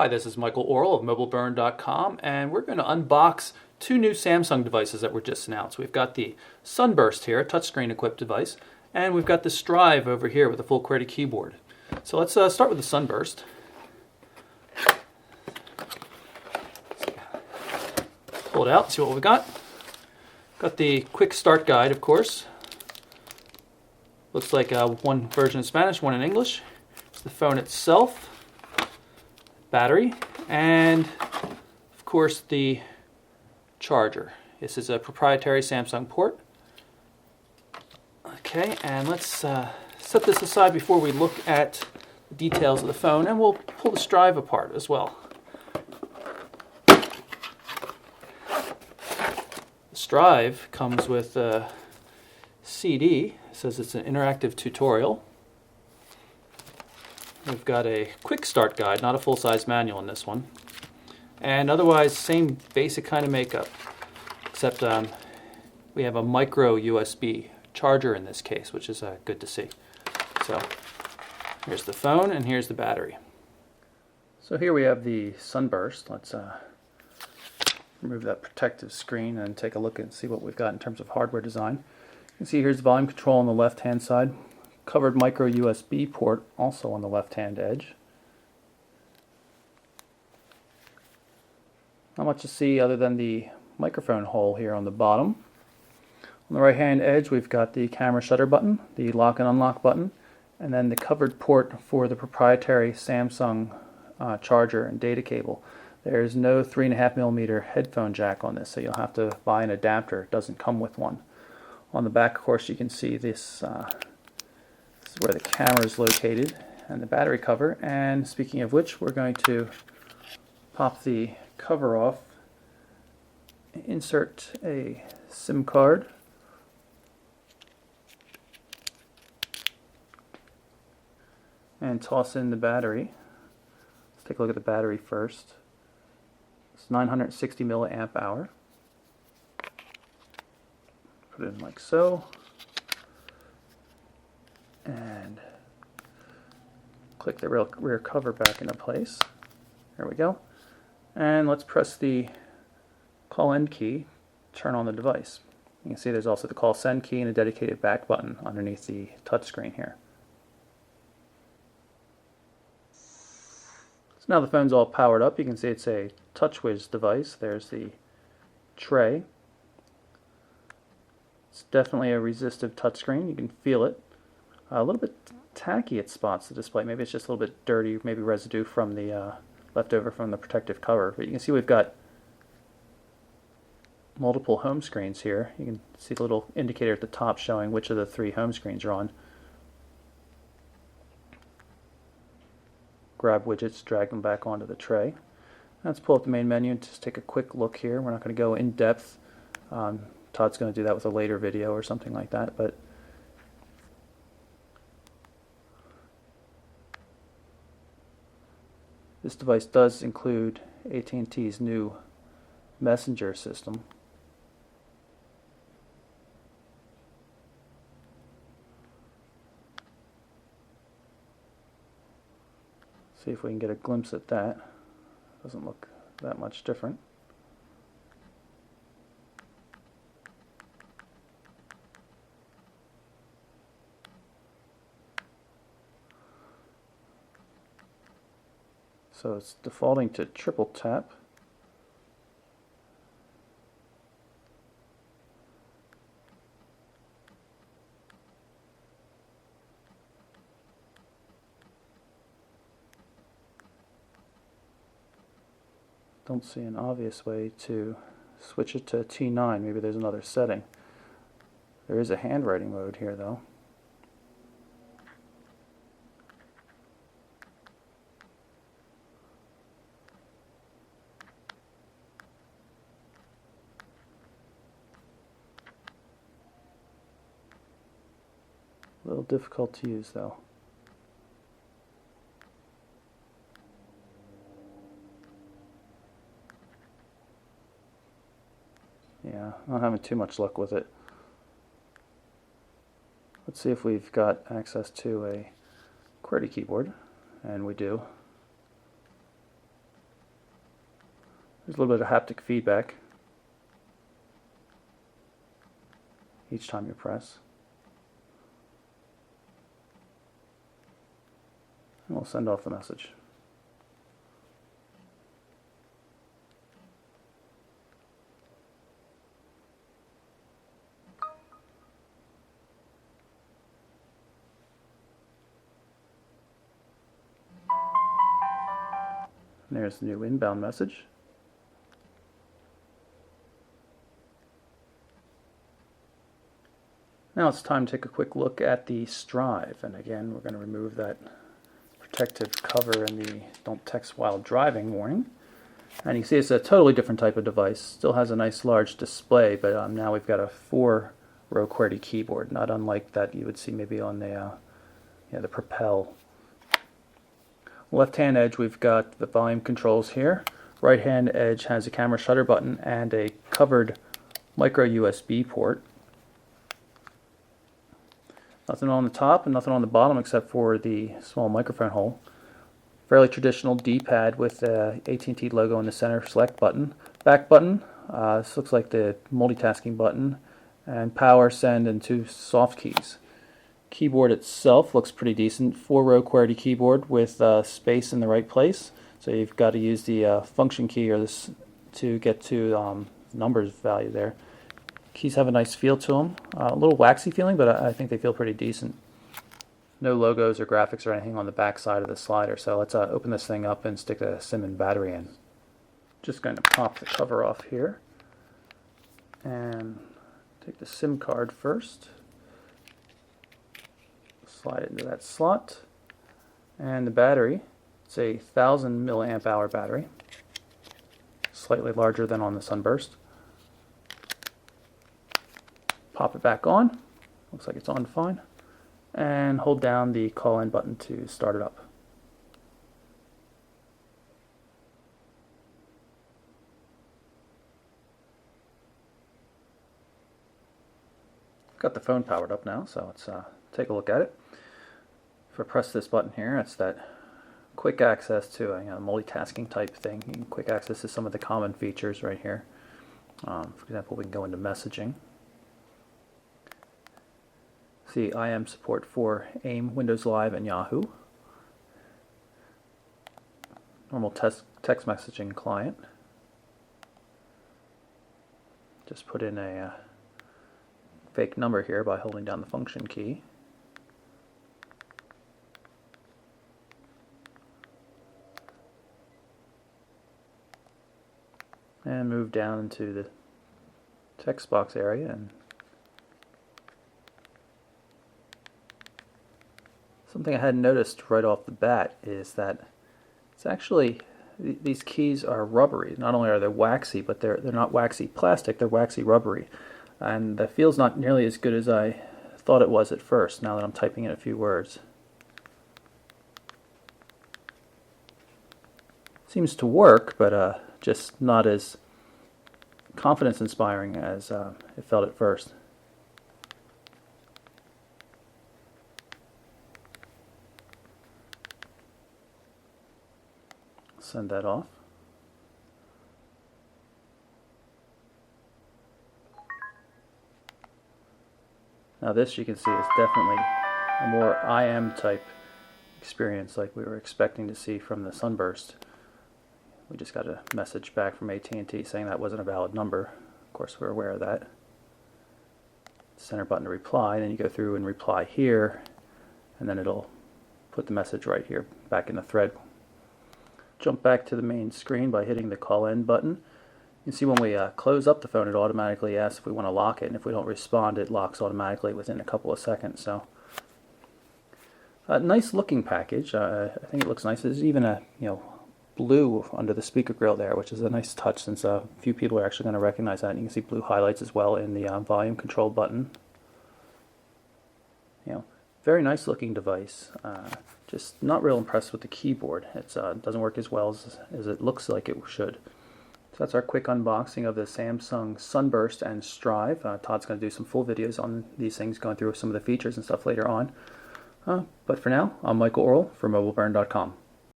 Hi, this is Michael Orrell of MobileBurn.com, and we're going to unbox two new Samsung devices that were just announced. We've got the Sunburst here, a touchscreen equipped device, and we've got the Strive over here with a full QWERTY keyboard. So let's start with the Sunburst. Pull it out, see what we've got. Got the quick start guide, of course. Looks like one version in Spanish, one in English. It's the phone itself, battery, and of course the charger. This is a proprietary Samsung port. Okay, and let's set this aside before we look at the details of the phone, and we'll pull the Strive apart as well. The Strive comes with a CD. It says it's an interactive tutorial. We've got a quick start guide, not a full-size manual in this one. And otherwise, same basic kind of makeup, except we have a micro USB charger in this case, which is good to see. So here's the phone and here's the battery. So here we have the Sunburst. Let's remove that protective screen and take a look and see what we've got in terms of hardware design. You can see here's the volume control on the left-hand side. Covered micro USB port also on the left-hand edge. Not much to see other than the microphone hole here on the bottom. On the right-hand edge we've got the camera shutter button, the lock and unlock button, and then the covered port for the proprietary Samsung charger and data cable. There's no 3.5mm headphone jack on this, so you'll have to buy an adapter. It doesn't come with one. On the back, of course, you can see this. This is where the camera is located and the battery cover. And speaking of which, we're going to pop the cover off, insert a SIM card, and toss in the battery. Let's take a look at the battery first. It's 960 milliamp hour. Put it in like so. And click the rear cover back into place. There we go. And let's press the call end key, turn on the device. You can see there's also the call send key and a dedicated back button underneath the touchscreen here. So now the phone's all powered up. You can see it's a TouchWiz device. There's the tray. It's definitely a resistive touchscreen. You can feel it. A little bit tacky at spots, the display. Maybe it's just a little bit dirty, maybe residue from the leftover from the protective cover. But you can see we've got multiple home screens here. You can see the little indicator at the top showing which of the three home screens are on. Grab widgets, drag them back onto the tray. Let's pull up the main menu and just take a quick look here. We're not going to go in depth. Todd's going to do that with a later video or something like that. But this device does include AT&T's new messenger system. See if we can get a glimpse at that. Doesn't look that much different. So it's defaulting to triple tap. Don't see an obvious way to switch it to T9. Maybe there's another setting. There is a handwriting mode here though. A little difficult to use though. Yeah, I'm not having too much luck with it. Let's see if we've got access to a QWERTY keyboard, and we do. There's a little bit of haptic feedback each time you press. And we'll send off the message. And there's the new inbound message. Now it's time to take a quick look at the Strive, and again we're going to remove that protective cover and the don't text while driving warning. And you can see it's a totally different type of device. Still has a nice large display, but now we've got a 4-row QWERTY keyboard, not unlike that you would see maybe on the Propel. Left hand edge we've got the volume controls here. Right hand edge has a camera shutter button and a covered micro USB port. Nothing on the top and nothing on the bottom except for the small microphone hole. Fairly traditional D-pad with the AT&T logo in the center, select button. Back button, this looks like the multitasking button, and power, send, and 2 soft keys. Keyboard itself looks pretty decent. 4-row QWERTY keyboard with space in the right place. So you've got to use the function key or this to get to numbers value there. Keys have a nice feel to them. A little waxy feeling, but I think they feel pretty decent. No logos or graphics or anything on the back side of the slider, so let's open this thing up and stick a SIM and battery in. Just going to pop the cover off here and take the SIM card first. Slide it into that slot. And the battery, it's a 1000 milliamp hour battery, slightly larger than on the Sunburst. Pop it back on, looks like it's on fine, and hold down the call in button to start it up. Got the phone powered up now, so let's take a look at it. If I press this button here, it's that quick access to a multitasking type thing. You can quick access to some of the common features right here. For example, we can go into messaging. See IM support for AIM, Windows Live, and Yahoo. Normal text messaging client. Just put in a fake number here by holding down the function key. And move down into the text box area, and something I hadn't noticed right off the bat is that it's actually, these keys are rubbery. Not only are they waxy, but they're not waxy plastic, they're waxy rubbery. And that feels not nearly as good as I thought it was at first, now that I'm typing in a few words. Seems to work, but just not as confidence inspiring as it felt at first. Send that off. Now this, you can see, is definitely a more IM type experience like we were expecting to see from the Sunburst. We just got a message back from AT&T saying that wasn't a valid number. Of course, we're aware of that. Center button to reply, and then you go through and reply here, and then it'll put the message right here back in the thread. Jump back to the main screen by hitting the call in button. You can see when we close up the phone, it automatically asks if we want to lock it, and if we don't respond, it locks automatically within a couple of seconds. So, a nice looking package. I think it looks nice. There's even a blue under the speaker grill there, which is a nice touch since a few people are actually going to recognize that. And you can see blue highlights as well in the volume control button. Very nice looking device. Just not real impressed with the keyboard. It doesn't work as well as it looks like it should. So that's our quick unboxing of the Samsung Sunburst and Strive. Todd's going to do some full videos on these things, going through some of the features and stuff later on. But for now, I'm Michael Orl for MobileBurn.com.